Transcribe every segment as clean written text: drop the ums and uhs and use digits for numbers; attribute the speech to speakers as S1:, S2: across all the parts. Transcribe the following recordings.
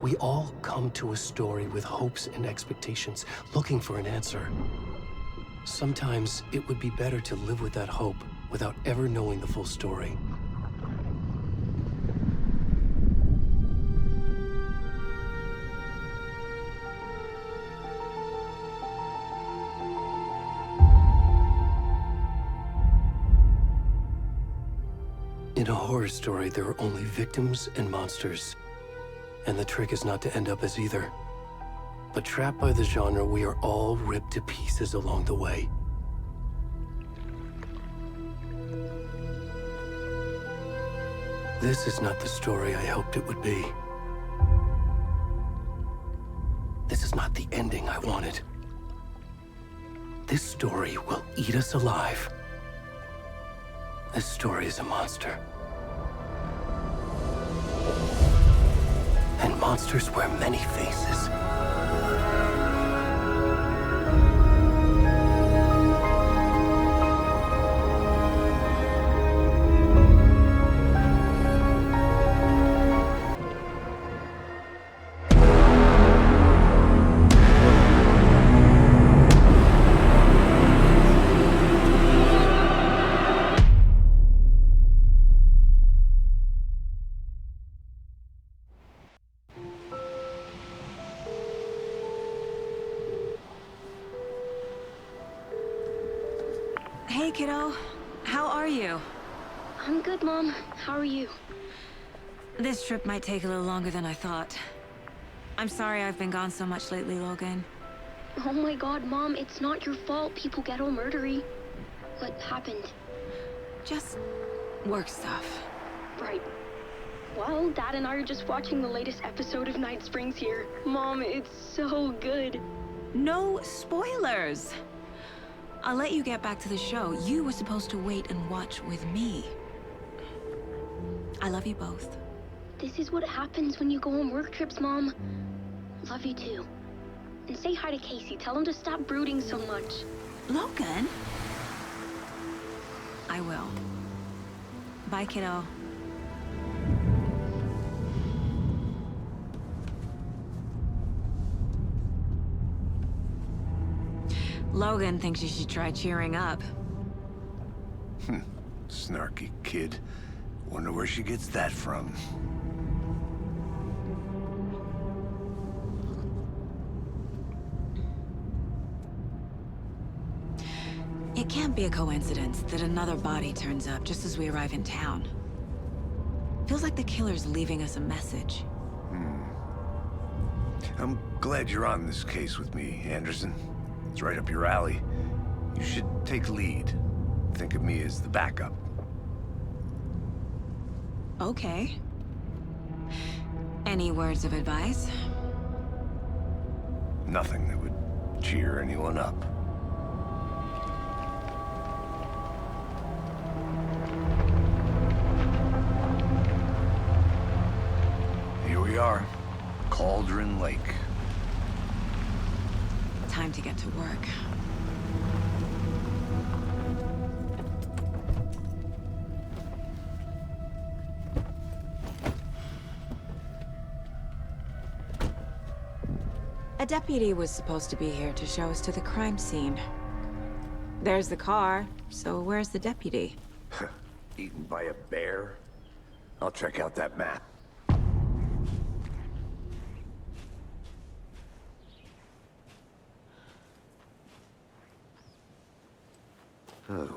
S1: We all come to a story with hopes and expectations, looking for an answer. Sometimes it would be better to live with that hope without ever knowing the full story. In a horror story, there are only victims and monsters. And the trick is not to end up as either. But trapped by the genre, we are all ripped to pieces along the way. This is not the story I hoped it would be. This is not the ending I wanted. This story will eat us alive. This story is a monster. And monsters wear many faces.
S2: Hey, kiddo. How are you?
S3: I'm good, Mom. How are you?
S2: This trip might take a little longer than I thought. I'm sorry I've been gone so much lately, Logan.
S3: Oh my god, Mom, it's not your fault people get all murdery. What happened?
S2: Just work stuff.
S3: Right. Well, Dad and I are just watching the latest episode of Night Springs here. Mom, it's so good.
S2: No spoilers! I'll let you get back to the show. You were supposed to wait and watch with me. I love you both.
S3: This is what happens when you go on work trips, Mom. Love you too. And say hi to Casey. Tell him to stop brooding so much.
S2: Logan? I will. Bye, kiddo. Logan thinks you should try cheering up.
S4: Snarky kid. Wonder where she gets that from.
S2: It can't be a coincidence that another body turns up just as we arrive in town. Feels like the killer's leaving us a message.
S4: I'm glad you're on this case with me, Anderson. It's right up your alley. You should take lead. Think of me as the backup.
S2: Okay. Any words of advice?
S4: Nothing that would cheer anyone up. Here we are. Cauldron Lake.
S2: Time to get to work. A deputy was supposed to be here to show us to the crime scene. There's the car, so where's the deputy?
S4: Eaten by a bear? I'll check out that map.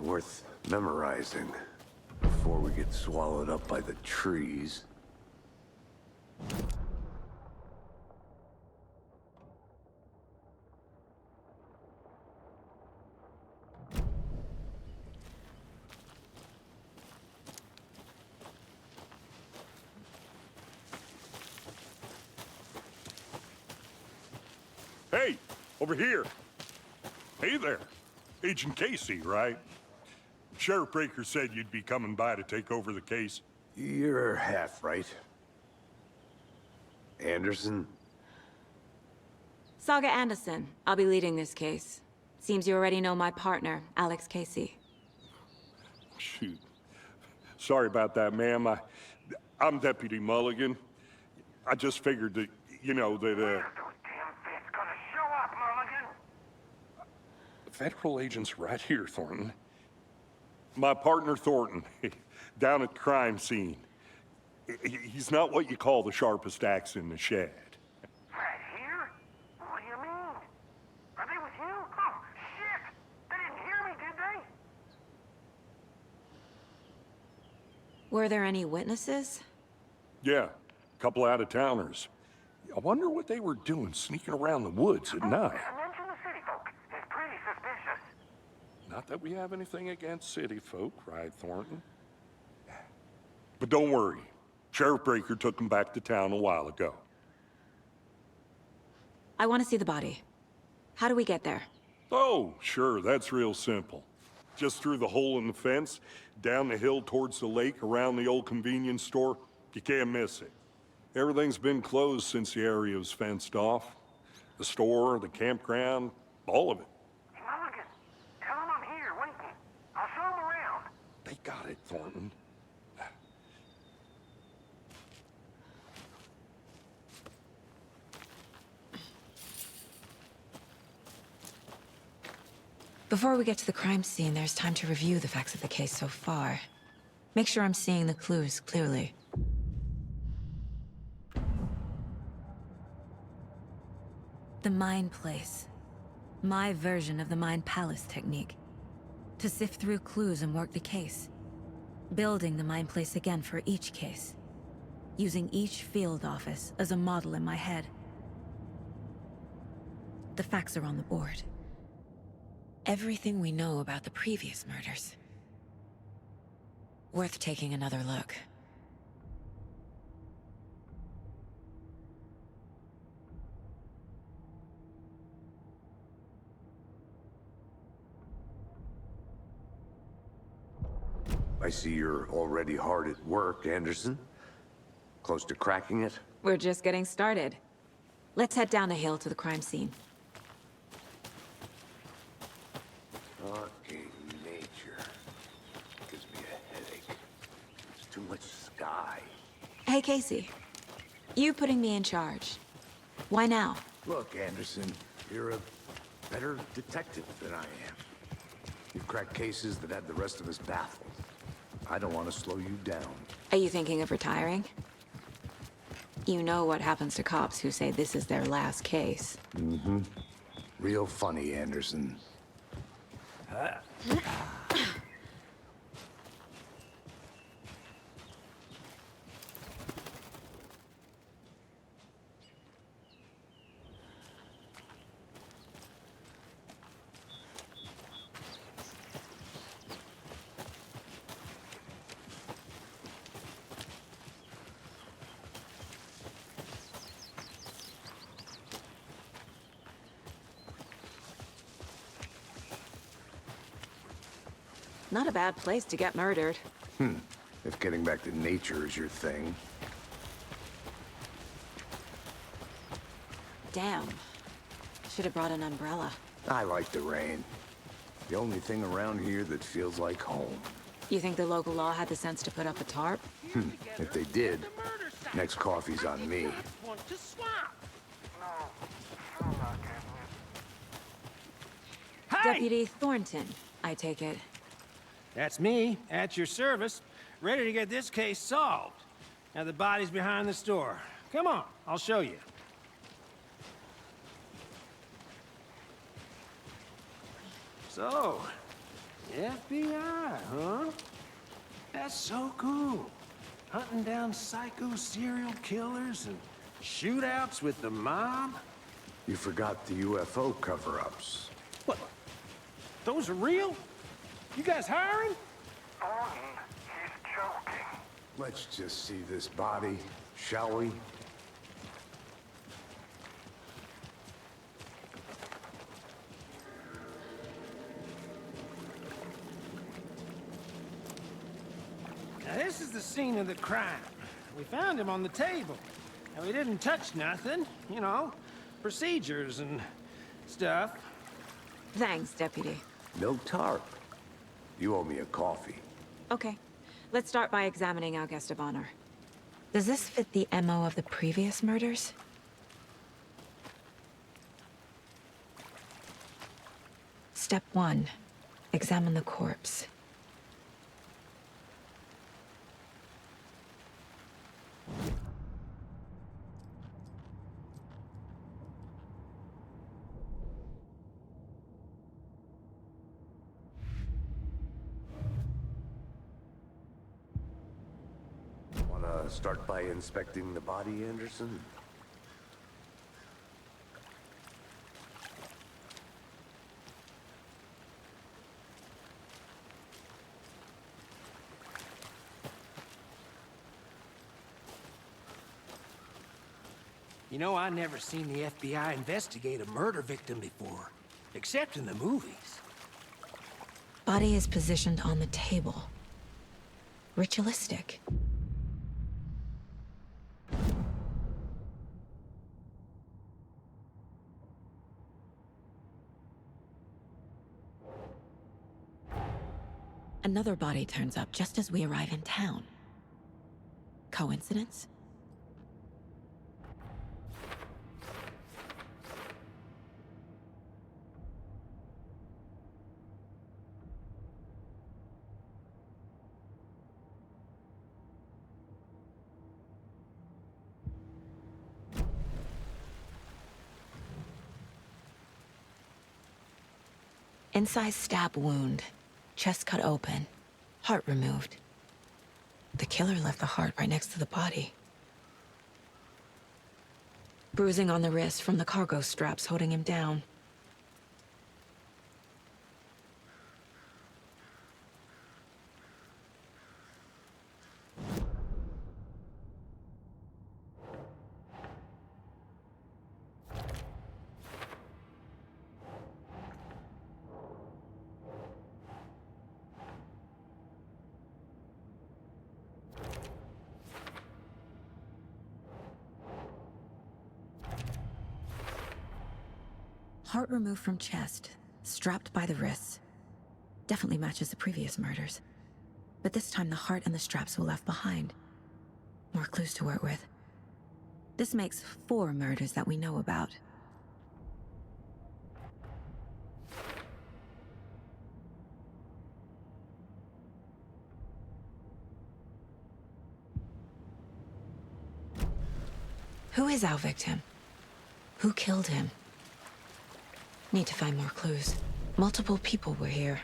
S4: Worth memorizing before we get swallowed up by the trees.
S5: Hey, over here. Hey there. Agent Casey, right? Sheriff Breaker said you'd be coming by to take over the case.
S4: You're half right. Anderson?
S2: Saga Anderson. I'll be leading this case. Seems you already know my partner, Alex Casey.
S5: Shoot. Sorry about that, ma'am. I'm Deputy Mulligan. I just figured that You know, that,
S6: Where's those damn feds gonna show up, Mulligan?
S5: federal agent's right here, Thornton. My partner, Thornton, down at the crime scene. He's not what you call the sharpest axe in the shed.
S6: Right here? What do you mean? Are they with you? Oh, shit! They didn't hear me, did they?
S2: Were there any witnesses?
S5: Yeah, a couple out-of-towners. I wonder what they were doing sneaking around the woods at night.
S6: Mention the city folk. It's pretty suspicious.
S5: Not that we have anything against city folk, right, Thornton? But don't worry. Sheriff Breaker took them back to town a while ago.
S2: I want to see the body. How do we get there?
S5: Oh, sure, that's real simple. Just through the hole in the fence, down the hill towards the lake, around the old convenience store. You can't miss it. Everything's been closed since the area was fenced off. The store, the campground, all of it.
S6: Mulligan, tell them I'm here, waiting. I'll show them around.
S5: They got it, Thornton.
S2: Before we get to the crime scene, there's time to review the facts of the case so far. Make sure I'm seeing the clues clearly. The Mind Place. My version of the Mind Palace technique. To sift through clues and work the case. Building the Mind Place again for each case. Using each field office as a model in my head. The facts are on the board. Everything we know about the previous murders. Worth taking another look.
S4: I see you're already hard at work, Anderson. Close to cracking it?
S2: We're just getting started. Let's head down a hill to the crime scene.
S4: Fucking nature. Gives me a headache. There's too much sky.
S2: Hey, Casey. You putting me in charge. Why now?
S4: Look, Anderson, you're a better detective than I am. You've cracked cases that had the rest of us baffled. I don't want to slow you down.
S2: Are you thinking of retiring? You know what happens to cops who say this is their last case.
S4: Mm-hmm. Real funny, Anderson.
S2: Not a bad place to get murdered.
S4: If getting back to nature is your thing.
S2: Damn. Should have brought an umbrella.
S4: I like the rain. The only thing around here that feels like home.
S2: You think the local law had the sense to put up a tarp?
S4: If they did, next coffee's on me.
S2: Deputy Thornton, I take it.
S7: That's me, at your service, ready to get this case solved. Now the body's behind the store. Come on, I'll show you. So, FBI, huh? That's so cool. Hunting down psycho serial killers and shootouts with the mob.
S4: You forgot the UFO cover-ups.
S7: What? Those are real? You guys hiring?
S6: Thornton, he's joking.
S4: Let's just see this body, shall we?
S7: Now this is the scene of the crime. We found him on the table. And we didn't touch nothing, you know, procedures and stuff.
S2: Thanks, Deputy.
S4: No tarp. You owe me a coffee.
S2: Okay. Let's start by examining our guest of honor. Does this fit the MO of the previous murders? Step 1. Examine the corpse.
S4: Wanna start by inspecting the body, Anderson?
S7: You know, I never seen the FBI investigate a murder victim before, except in the movies.
S2: Body is positioned on the table. Ritualistic. Another body turns up just as we arrive in town. Coincidence? Incised stab wound. Chest cut open. Heart removed. The killer left the heart right next to the body. Bruising on the wrist from the cargo straps holding him down. Heart removed from chest, strapped by the wrists. Definitely matches the previous murders. But this time the heart and the straps were left behind. More clues to work with. This makes 4 murders that we know about. Who is our victim? Who killed him? Need to find more clues. Multiple people were here.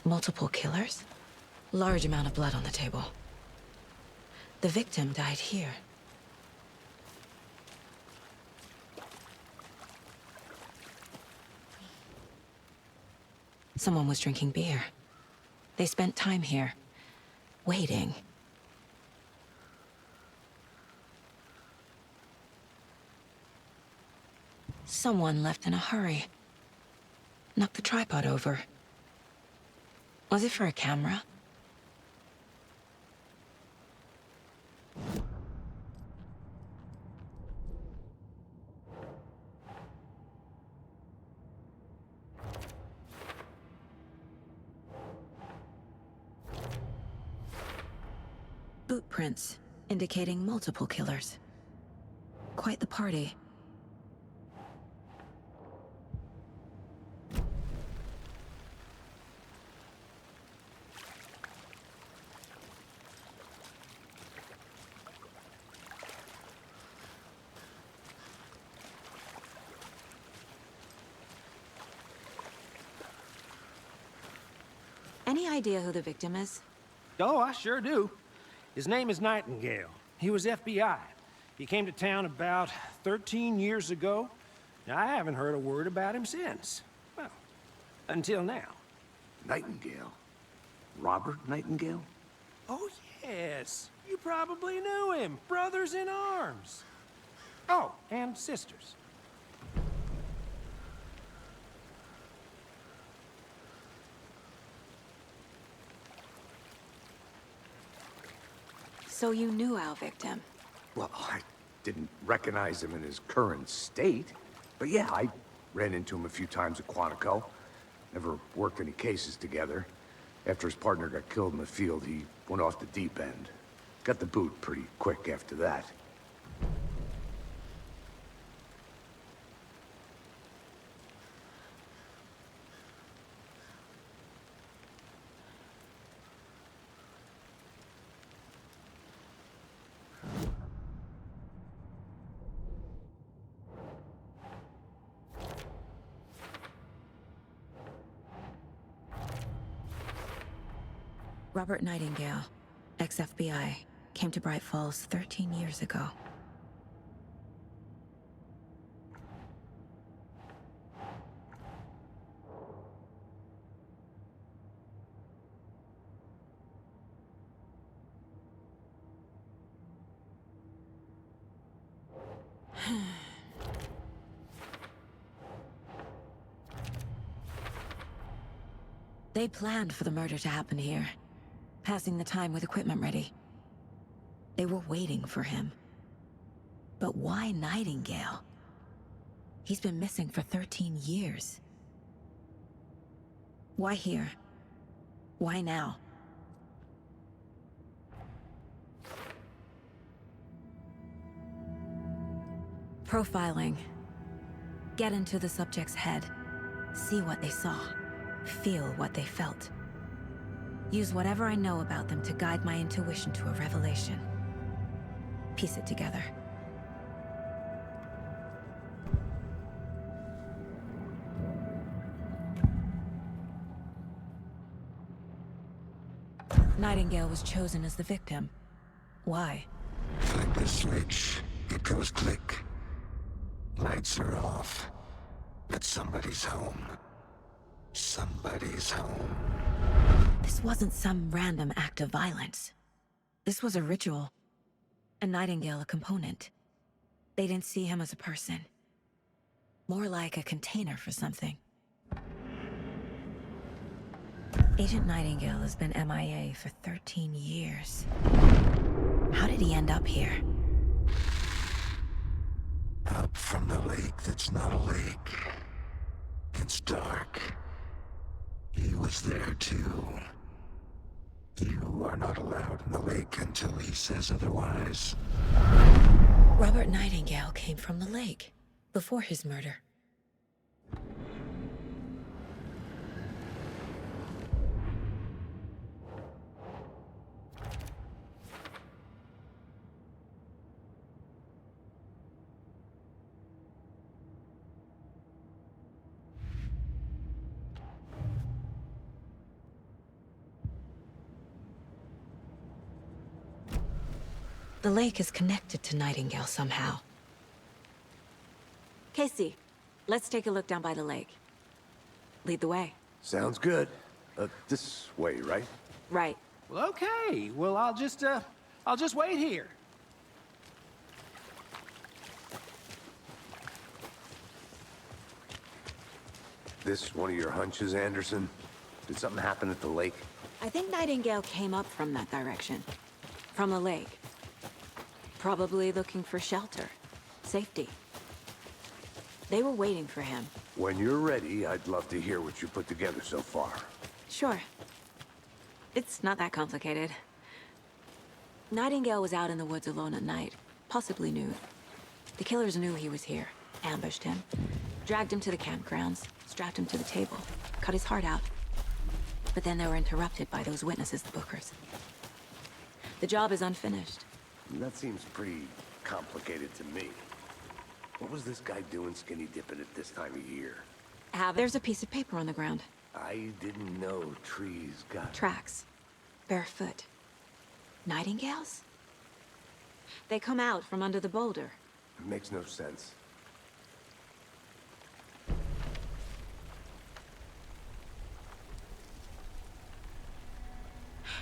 S2: Multiple killers? Large amount of blood on the table. The victim died here. Someone was drinking beer. They spent time here, waiting. Someone left in a hurry. Knocked the tripod over. Was it for a camera? Boot prints, indicating multiple killers. Quite the party. Any idea who the victim is?
S7: Oh, I sure do. His name is Nightingale. He was FBI. He came to town about 13 years ago. Now, I haven't heard a word about him since. Well, until now.
S4: Nightingale? Robert Nightingale?
S7: Oh, yes. You probably knew him. Brothers in arms. Oh, and sisters.
S2: So you knew our victim?
S4: Well, I didn't recognize him in his current state. But yeah, I ran into him a few times at Quantico. Never worked any cases together. After his partner got killed in the field, he went off the deep end. Got the boot pretty quick after that.
S2: Robert Nightingale, ex-FBI, came to Bright Falls 13 years ago. They planned for the murder to happen here, passing the time with equipment ready. They were waiting for him. But why Nightingale? He's been missing for 13 years. Why here? Why now? Profiling. Get into the subject's head. See what they saw. Feel what they felt. Use whatever I know about them to guide my intuition to a revelation. Piece it together. Nightingale was chosen as the victim. Why?
S8: Flick the switch, it goes click. Lights are off. But somebody's home. Somebody's home.
S2: This wasn't some random act of violence. This was a ritual. And Nightingale a component. They didn't see him as a person. More like a container for something. Agent Nightingale has been MIA for 13 years. How did he end up here?
S8: Up from the lake that's not a lake. It's dark. He was there too. You are not allowed in the lake until he says otherwise.
S2: Robert Nightingale came from the lake, before his murder. The lake is connected to Nightingale somehow. Casey, let's take a look down by the lake. Lead the way.
S4: Sounds good. This way, right?
S2: Right.
S7: Well, okay. Well, I'll just wait here.
S4: This one of your hunches, Anderson? Did something happen at the lake?
S2: I think Nightingale came up from that direction. From the lake. Probably looking for shelter. Safety. They were waiting for him.
S4: When you're ready, I'd love to hear what you put together so far.
S2: Sure. It's not that complicated. Nightingale was out in the woods alone at night, possibly nude. The killers knew he was here, ambushed him, dragged him to the campgrounds, strapped him to the table, cut his heart out. But then they were interrupted by those witnesses, the Bookers. The job is unfinished.
S4: That seems pretty complicated to me. What was this guy doing skinny dipping at this time of year?
S2: There's a piece of paper on the ground.
S4: I didn't know trees got...
S2: Tracks. Barefoot. Nightingales? They come out from under the boulder.
S4: It makes no sense.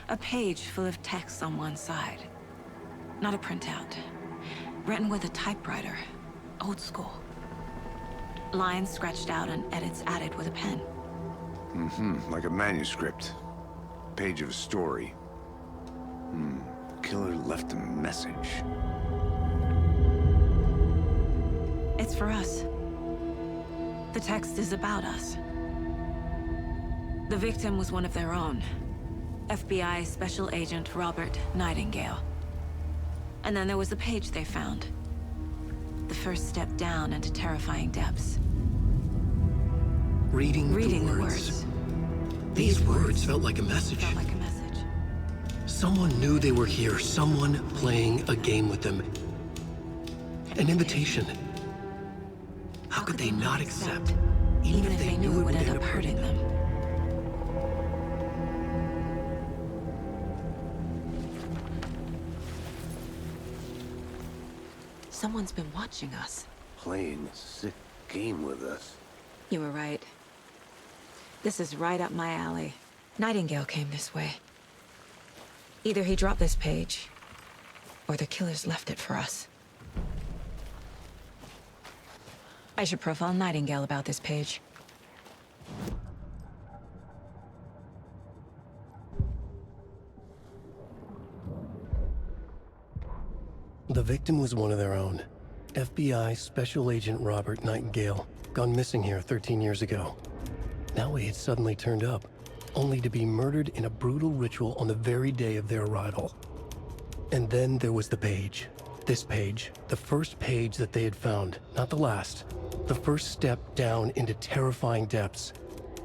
S2: A page full of text on one side. Not a printout. Written with a typewriter. Old school. Lines scratched out and edits added with a pen.
S4: Like a manuscript. Page of a story. Killer left a message.
S2: It's for us. The text is about us. The victim was one of their own. FBI Special Agent Robert Nightingale. And then there was the page they found. The first step down into terrifying depths.
S1: Reading
S2: the
S1: the
S2: words.
S1: words. These words felt like a message.
S2: Felt like a message.
S1: Someone knew they were here, someone playing a game with them. An invitation. How could they not accept,
S2: even if they knew it would end up hurting them? Someone's been watching us.
S4: Playing a sick game with us.
S2: You were right. This is right up my alley. Nightingale came this way. Either he dropped this page, or the killers left it for us. I should profile Nightingale about this page.
S1: The victim was one of their own. FBI Special Agent Robert Nightingale, gone missing here 13 years ago. Now he had suddenly turned up, only to be murdered in a brutal ritual on the very day of their arrival. And then there was the page. This page, the first page that they had found, not the last. The first step down into terrifying depths.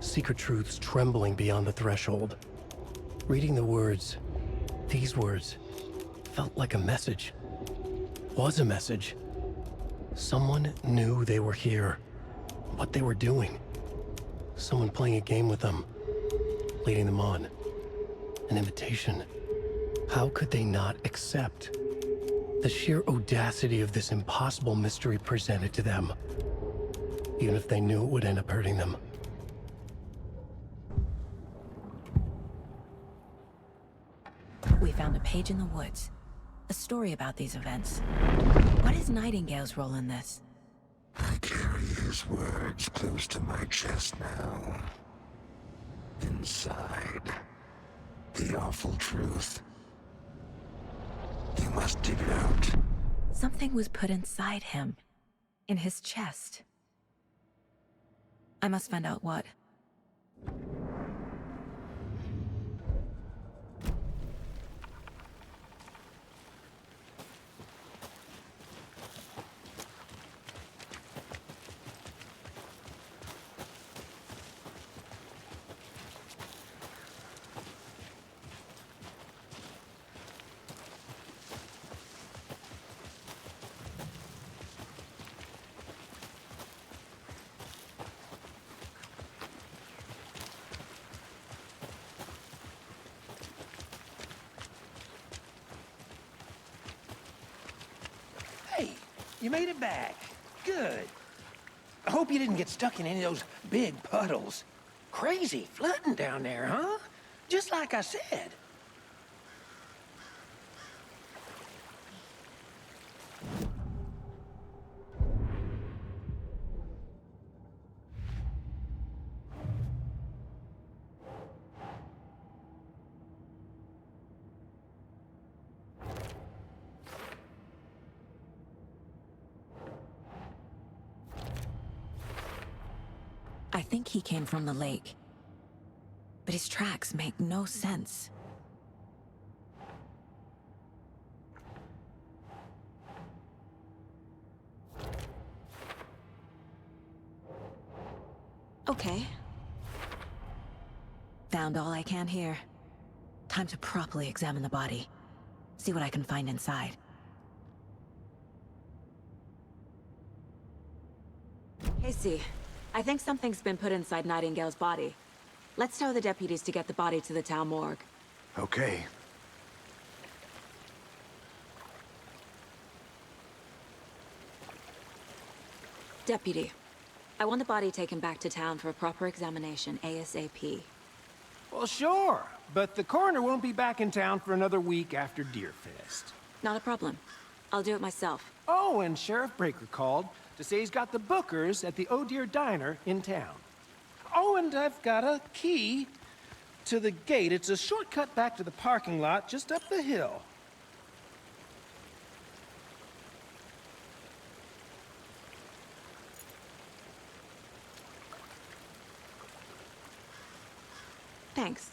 S1: Secret truths trembling beyond the threshold. Reading the words, these words, felt like a message. Was a message. Someone knew they were here. What they were doing. Someone playing a game with them. Leading them on. An invitation. How could they not accept? The sheer audacity of this impossible mystery presented to them. Even if they knew it would end up hurting them.
S2: We found a page in the woods. A story about these events. What is Nightingale's role in this?
S8: I carry his words close to my chest now. Inside, the awful truth. You must dig it out.
S2: Something was put inside him. In his chest. I must find out what.
S7: Hey, you made it back. Good. I hope you didn't get stuck in any of those big puddles. Crazy flooding down there, huh? Just like I said.
S2: I think he came from the lake. But his tracks make no sense. Okay. Found all I can here. Time to properly examine the body. See what I can find inside. Casey, I think something's been put inside Nightingale's body. Let's tell the deputies to get the body to the town morgue.
S4: Okay.
S2: Deputy, I want the body taken back to town for a proper examination ASAP.
S7: Well, sure, but the coroner won't be back in town for another week after Deerfest.
S2: Not a problem. I'll do it myself.
S7: Oh, and Sheriff Breaker called to say he's got the Bookers at the Oh Deer Diner in town. Oh, and I've got a key to the gate. It's a shortcut back to the parking lot just up the hill.
S2: Thanks.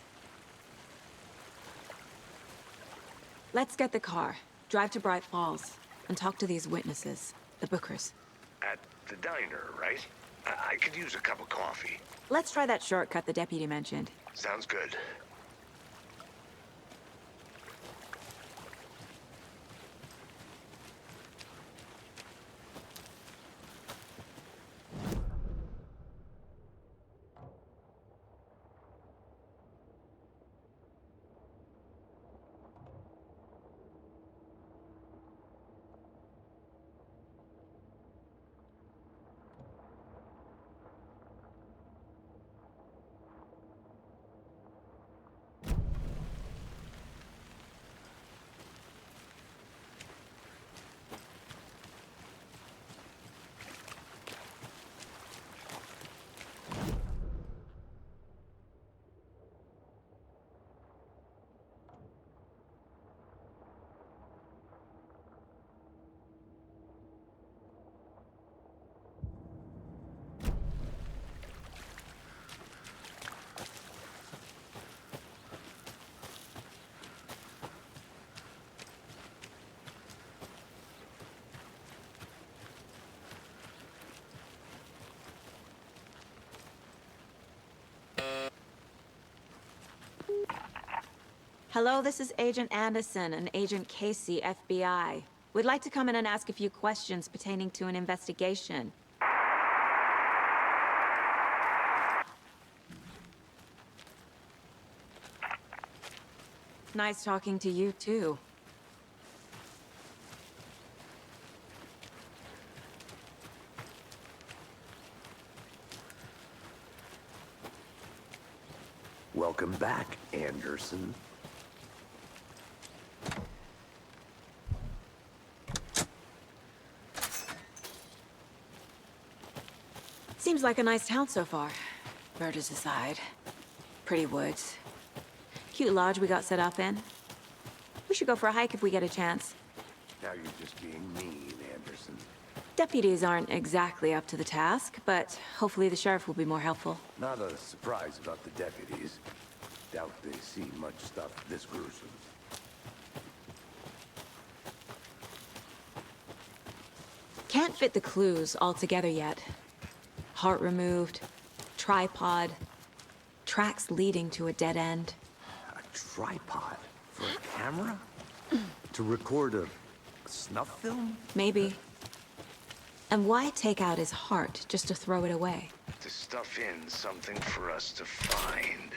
S2: Let's get the car, drive to Bright Falls, and talk to these witnesses, the Bookers.
S6: At the diner, right? I could use a cup of coffee.
S2: Let's try that shortcut the deputy mentioned.
S6: Sounds good.
S2: Hello, this is Agent Anderson and Agent Casey, FBI. We'd like to come in and ask a few questions pertaining to an investigation. Nice talking to you, too.
S4: Welcome back, Anderson.
S2: Seems like a nice town so far. Murders aside. Pretty woods. Cute lodge we got set up in. We should go for a hike if we get a chance.
S4: Now you're just being mean, Anderson.
S2: Deputies aren't exactly up to the task, but hopefully the sheriff will be more helpful.
S4: Not a surprise about the deputies. Doubt they see much stuff this gruesome.
S2: Can't fit the clues all together yet. Heart removed, tripod, tracks leading to a dead end.
S4: A tripod? For a camera? To record a snuff film?
S2: Maybe. And why take out his heart just to throw it away?
S8: To stuff in something for us to find.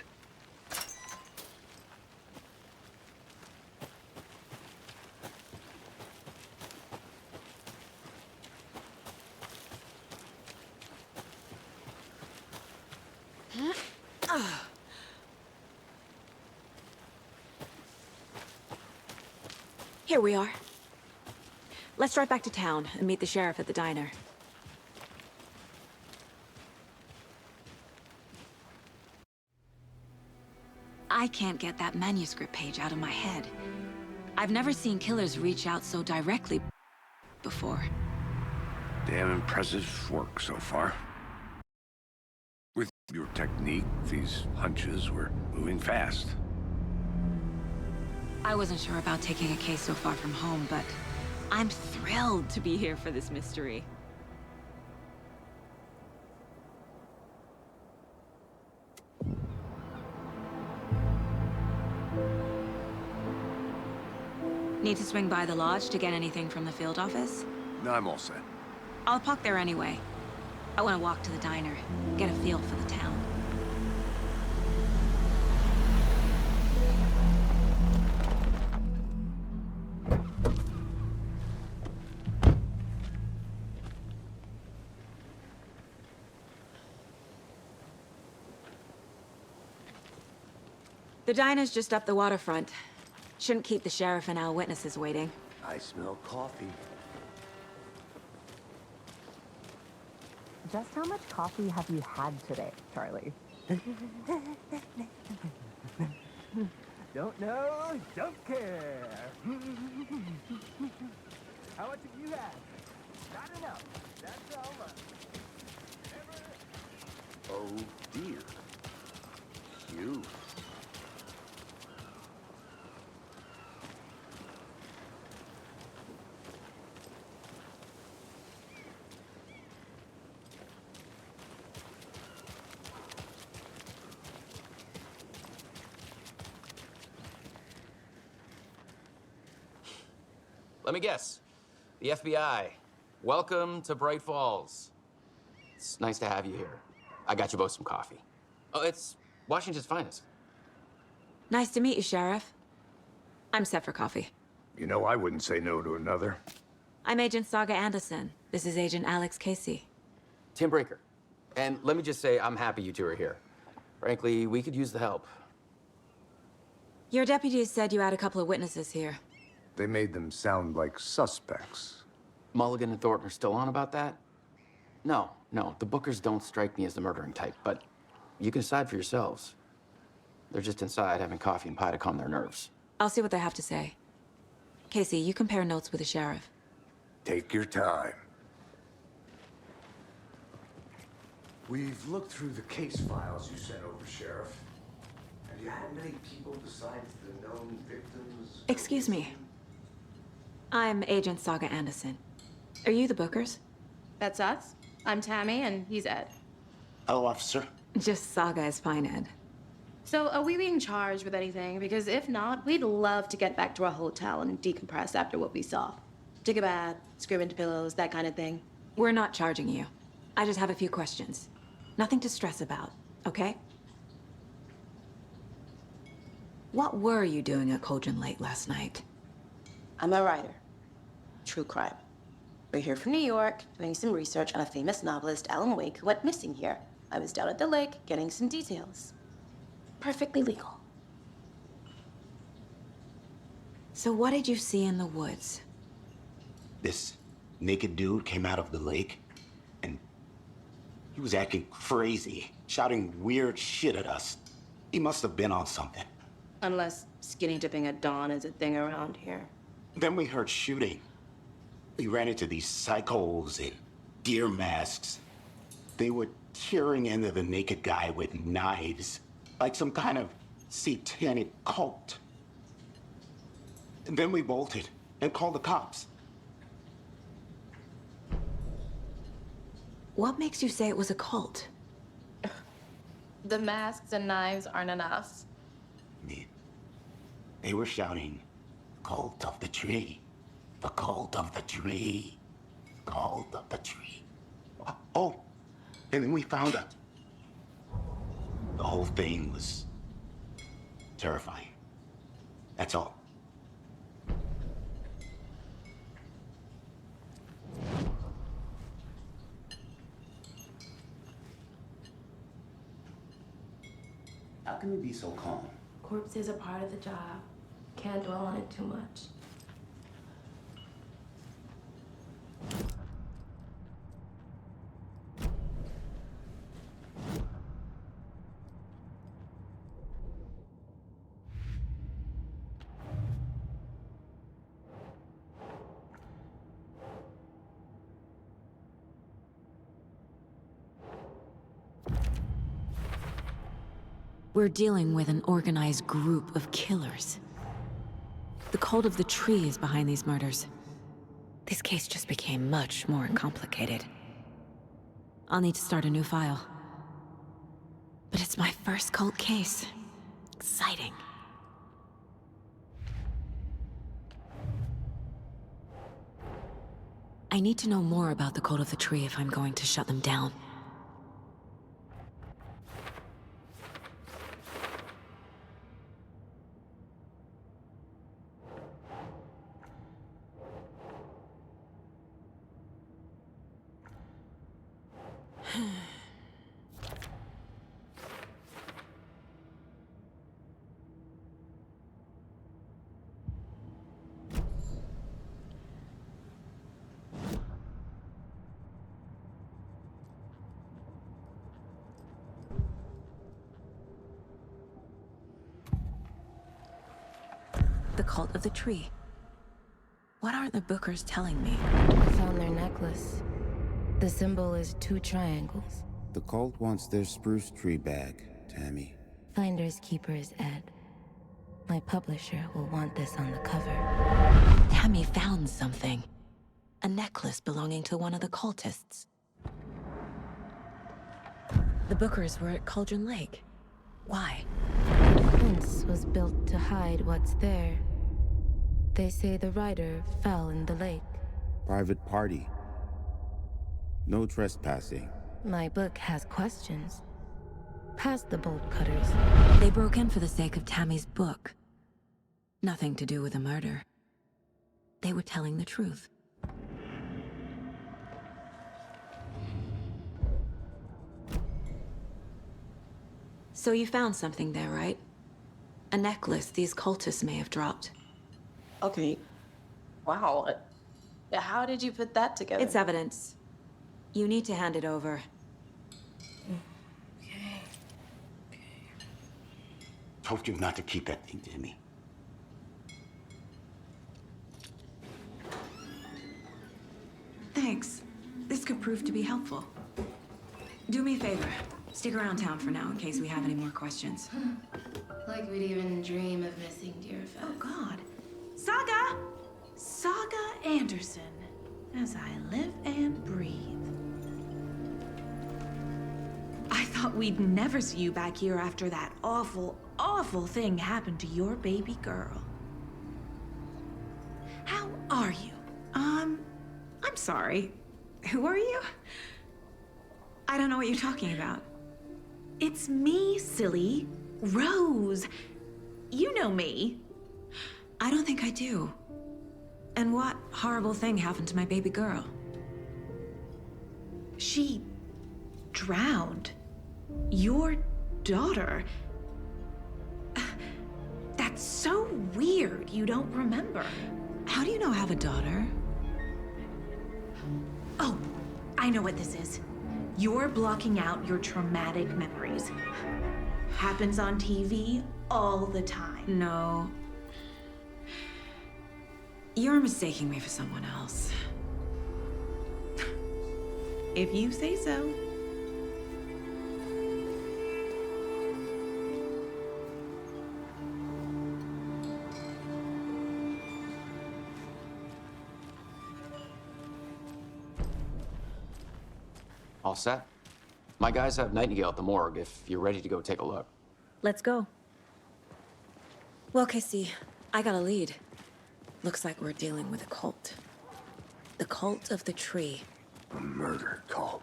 S2: Here we are. Let's drive back to town and meet the sheriff at the diner. I can't get that manuscript page out of my head. I've never seen killers reach out so directly before.
S8: Damn impressive work so far. With your technique, these hunches were moving fast.
S2: I wasn't sure about taking a case so far from home, but I'm thrilled to be here for this mystery. Need to swing by the lodge to get anything from the field office?
S4: No, I'm all set.
S2: I'll park there anyway. I want to walk to the diner, get a feel for the town. The diner's just up the waterfront. Shouldn't keep the sheriff and our witnesses waiting.
S4: I smell coffee.
S9: Just how much coffee have you had today, Charlie? Don't know, don't care. How much have you had? Not enough. That's all much.
S4: Oh dear. You.
S10: Let me guess. The FBI. Welcome to Bright Falls. It's nice to have you here. I got you both some coffee. Oh, it's Washington's finest.
S2: Nice to meet you, Sheriff. I'm set for coffee.
S4: You know, I wouldn't say no to another.
S2: I'm Agent Saga Anderson. This is Agent Alex Casey.
S10: Tim Breaker. And let me just say, I'm happy you two are here. Frankly, we could use the help.
S2: Your deputies said you had a couple of witnesses here.
S4: They made them sound like suspects.
S10: Mulligan and Thornton are still on about that? No, the Bookers don't strike me as the murdering type, but you can decide for yourselves. They're just inside having coffee and pie to calm their nerves.
S2: I'll see what they have to say. Casey, you compare notes with the sheriff.
S4: Take your time. We've looked through the case files you sent over, Sheriff. Have you had many people besides the known victims?
S2: Excuse me. I'm Agent Saga Anderson. Are you the Bookers?
S11: That's us. I'm Tammy, and he's Ed.
S12: Hello, officer.
S2: Just Saga is fine, Ed.
S11: So, are we being charged with anything? Because if not, we'd love to get back to our hotel and decompress after what we saw. Take a bath, scream into pillows, that kind of thing.
S2: We're not charging you. I just have a few questions. Nothing to stress about, okay? What were you doing at Cauldron Lake last night?
S11: I'm a writer. True crime. We're here from New York, doing some research on a famous novelist, Alan Wake, who went missing here. I was down at the lake, getting some details. Perfectly legal.
S2: So what did you see in the woods?
S12: This naked dude came out of the lake, and he was acting crazy, shouting weird shit at us. He must have been on something.
S11: Unless skinny dipping at dawn is a thing around here.
S12: Then we heard shooting. We ran into these psychos in deer masks. They were tearing into the naked guy with knives, like some kind of satanic cult. And then we bolted and called the cops.
S2: What makes you say it was a cult?
S11: The masks and knives aren't enough.
S12: They were shouting, "Cult of the tree, the cult of the tree, cult of the tree." Oh, and then we found out. The whole thing was terrifying. That's all. How can we be so calm?
S11: Corpses are part of the job. Can't dwell on it too much.
S2: We're dealing with an organized group of killers. The cult of the tree is behind these murders. This case just became much more complicated. I'll need to start a new file. But it's my first cult case. Exciting. I need to know more about the cult of the tree if I'm going to shut them down. The cult of the tree. What aren't the Bookers telling me?
S11: I found their necklace. The symbol is 2 triangles.
S13: The cult wants their spruce tree back, Tammy.
S11: Finders keepers, Ed. My publisher will want this on the cover.
S2: Tammy found something. A necklace belonging to one of the cultists. The Bookers were at Cauldron Lake. Why?
S11: The fence was built to hide what's there. They say the rider fell in the lake.
S13: Private party. No trespassing.
S11: My book has questions. Past the bolt cutters.
S2: They broke in for the sake of Tammy's book. Nothing to do with the murder. They were telling the truth. So you found something there, right? A necklace these cultists may have dropped.
S11: Okay. Wow. How did you put that together?
S2: It's evidence. You need to hand it over.
S11: Okay.
S12: Told you not to keep that thing to me.
S2: Thanks. This could prove to be helpful. Do me a favor. Stick around town for now in case we have any more questions.
S11: Like we'd even dream of missing Deerfest.
S14: Oh, God. Saga! Saga Anderson. As I live and breathe. I thought thought we'd never see you back here after that awful, awful thing happened to your baby girl. How are you? I'm sorry. Who are you? I don't know what you're talking about. It's me, silly. Rose. You know me.
S2: I don't think I do. And what horrible thing happened to my baby girl?
S14: She drowned. Your daughter. That's so weird you don't remember.
S2: How do you know I have a daughter?
S14: Oh, I know what this is. You're blocking out your traumatic memories. Happens on TV all the time.
S2: No. You're mistaking me for someone else.
S14: If you say so.
S10: All set? My guys have Nightingale at the morgue if you're ready to go take a look.
S2: Let's go. Well, Casey, I got a lead. Looks like we're dealing with a cult. The cult of the tree.
S4: A murder cult.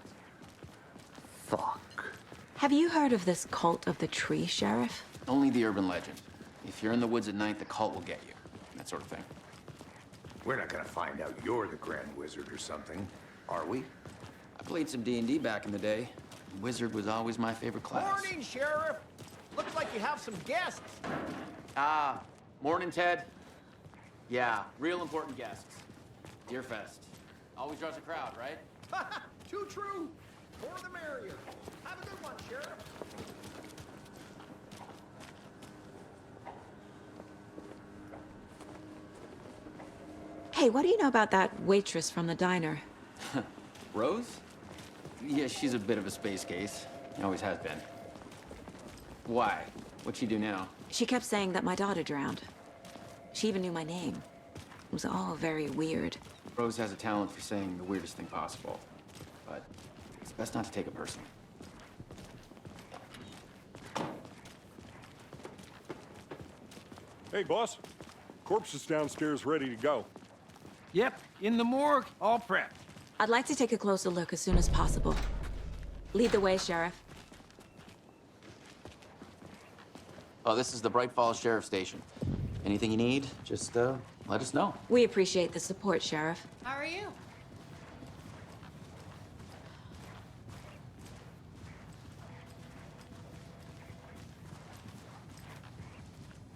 S4: Fuck.
S2: Have you heard of this cult of the tree, Sheriff?
S10: Only the urban legend. If you're in the woods at night, the cult will get you. That sort of thing.
S4: We're not gonna find out you're the Grand Wizard or something, are we?
S10: I played some D&D back in the day. Wizard was always my favorite class.
S9: Morning, Sheriff. Looks like you have some guests.
S10: Ah, morning, Ted. Yeah, real important guests. Deerfest. Always draws a crowd, right?
S9: Too true. More the merrier. Have a good one, Sheriff.
S2: Hey, what do you know about that waitress from the diner?
S10: Rose? Yeah, she's a bit of a space case. Always has been. Why? What'd she do now?
S2: She kept saying that my daughter drowned. She even knew my name. It was all very weird.
S10: Rose has a talent for saying the weirdest thing possible. But it's best not to take it personally.
S5: Hey, boss. Corpse is downstairs ready to go.
S7: Yep, in the morgue, all prepped.
S2: I'd like to take a closer look as soon as possible. Lead the way, Sheriff.
S10: Oh, this is the Bright Falls Sheriff Station. Anything you need, just let us know.
S2: We appreciate the support, Sheriff.
S14: How are you?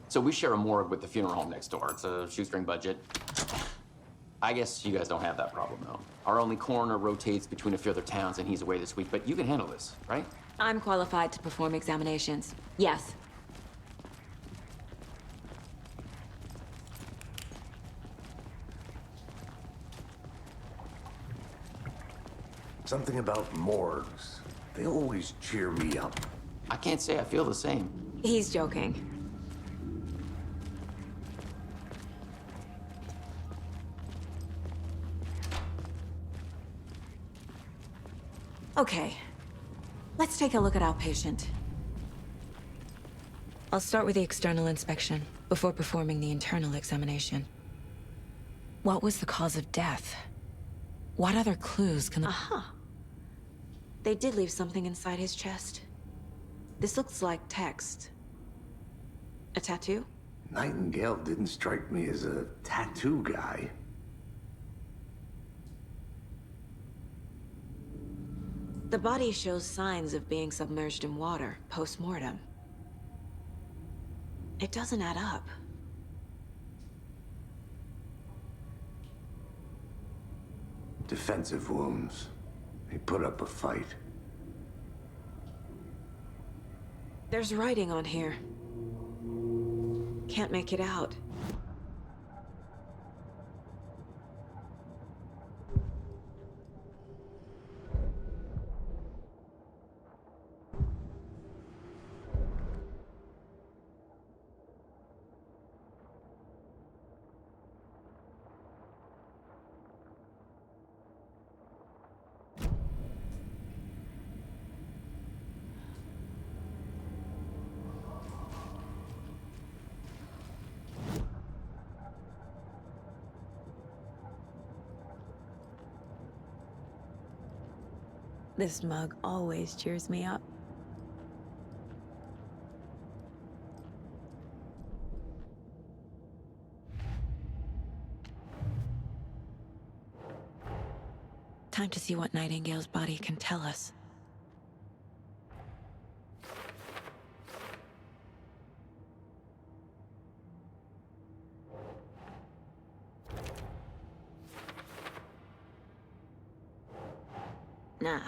S10: So we share a morgue with the funeral home next door. It's a shoestring budget. I guess you guys don't have that problem, though. Our only coroner rotates between a few other towns, and he's away this week, but you can handle this, right?
S2: I'm qualified to perform examinations. Yes.
S4: Something about morgues. They always cheer me up.
S10: I can't say I feel the same.
S2: He's joking. Okay. Let's take a look at our patient. I'll start with the external inspection before performing the internal examination. What was the cause of death? What other clues can... Aha! They did leave something inside his chest. This looks like text. A tattoo?
S4: Nightingale didn't strike me as a tattoo guy.
S2: The body shows signs of being submerged in water post-mortem. It doesn't add up.
S4: Defensive wounds. He put up a fight.
S2: There's writing on here. Can't make it out. This mug always cheers me up. Time to see what Nightingale's body can tell us. Nah.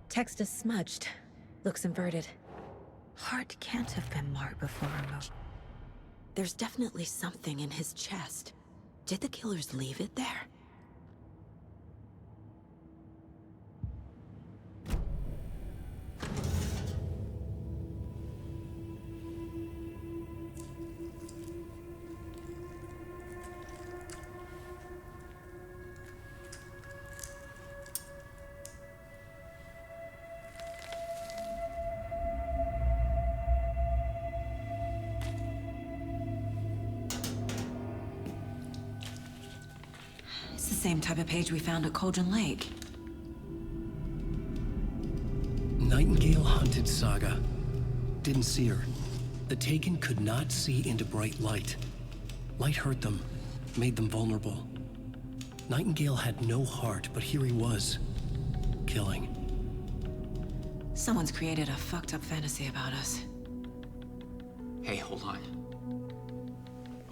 S2: Text is smudged. Looks inverted. Heart can't have been marked before removal. There's definitely something in his chest. Did the killers leave it there? It's the same type of page we found at Cauldron Lake.
S1: Nightingale hunted Saga. Didn't see her. The Taken could not see into bright light. Light hurt them, made them vulnerable. Nightingale had no heart, but here he was, killing.
S2: Someone's created a fucked up fantasy about us.
S10: Hey, hold on.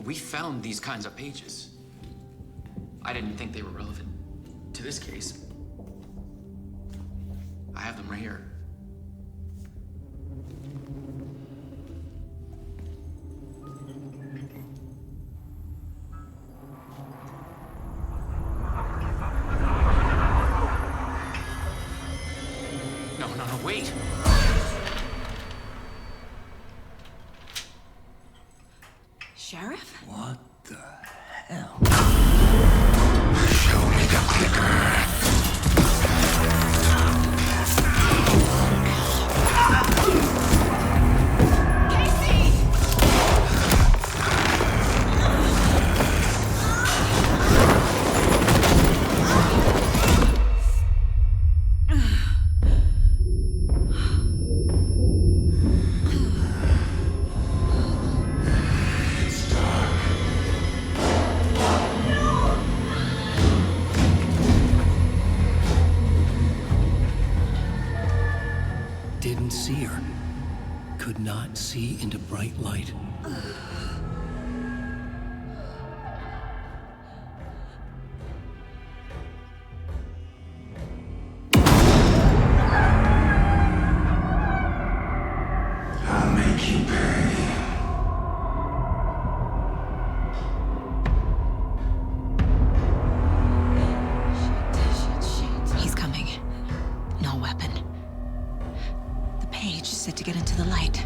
S10: We found these kinds of pages. I didn't think they were relevant to this case. I have them right here. No, wait!
S2: Sheriff?
S1: What the hell?
S8: Show me the clicker.
S1: Didn't see her. Could not see into bright light.
S8: I'll make you pay.
S2: He's coming. No weapon. The page is set to get into the light.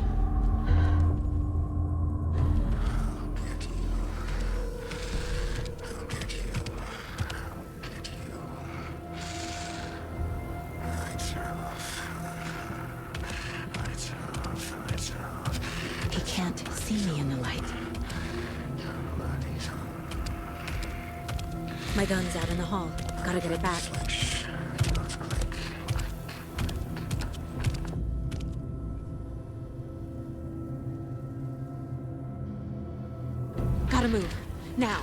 S2: He can't see me in the light. My gun's out in the hall. Gotta get it back. Gotta move. Now.